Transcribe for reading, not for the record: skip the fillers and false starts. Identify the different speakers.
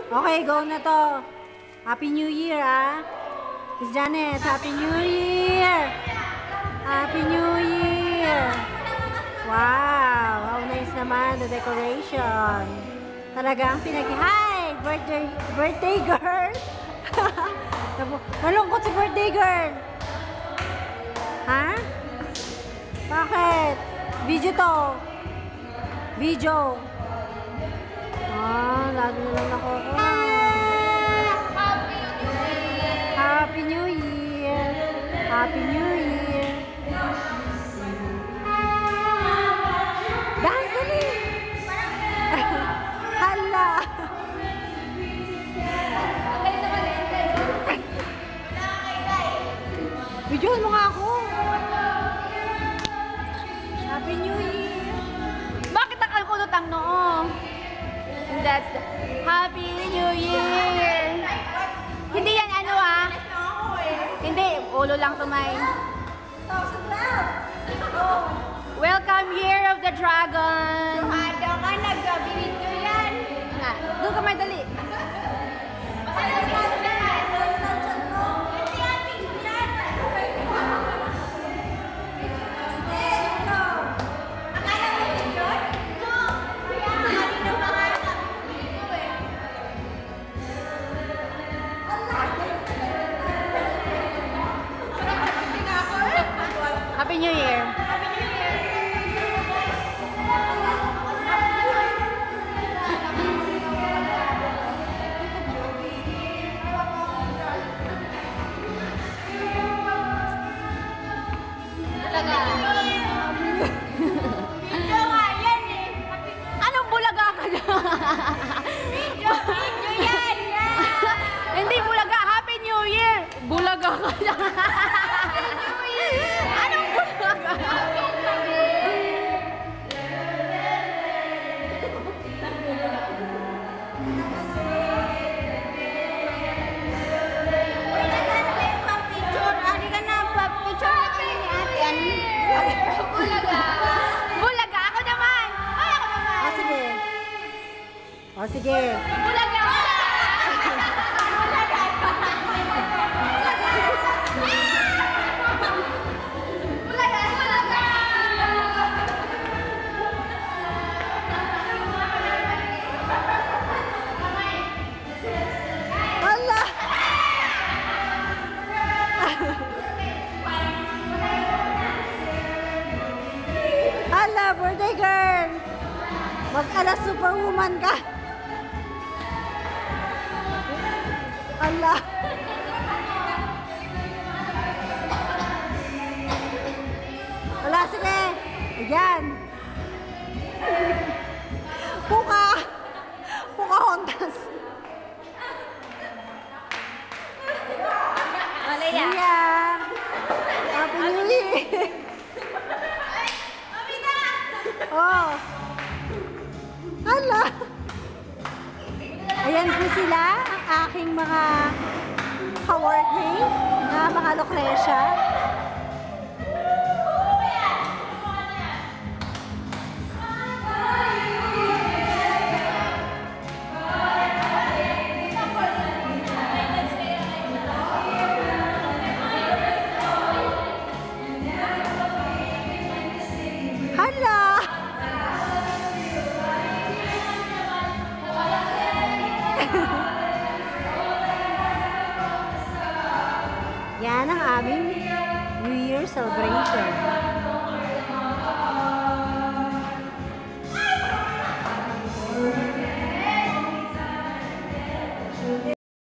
Speaker 1: Okay, go na to. Happy New Year, ah. Miss Janet, Happy New Year! Happy New Year! Wow! How nice naman the decoration. Talagang Hi! Birthday girl! Malungkot si birthday girl. Ha? Bakit? Video to. Video. Lagi na lang nakukuha. Happy New Year! Happy New Year! Dance ulit! Hala! Videoan mo nga ako! Happy New Year!
Speaker 2: Bakit nakalkulot ang noo? That's the Happy New Year! Hindi yan ano ah. Hindi, ulo lang to may. Welcome Year of the Dragon!
Speaker 3: Ada ka, nag-video yan.
Speaker 2: Nga, doon ka may dali. Happy New Year!
Speaker 3: Video nga yan eh.
Speaker 2: Anong bulaga ka na?
Speaker 3: Video yan.
Speaker 2: Hindi bulaga, Happy New Year! Bulaga ka na. Anong bulaga? Bulaga, ako naman! Ay, ako naman!
Speaker 1: Sige. Sige.
Speaker 2: Bulaga!
Speaker 1: Hala! Hala, birthday girl! Mag-ala superwoman ka! Hala! Hala, sige! Ayan! Puka! Puka Hondas!
Speaker 2: Malaya.
Speaker 1: Yeah! Happy New Year! Oh! Hala! Ayan po sila, ang aking mga ka-workmate na mga Lucrecia. Hala! Yan ang aming New Year celebration.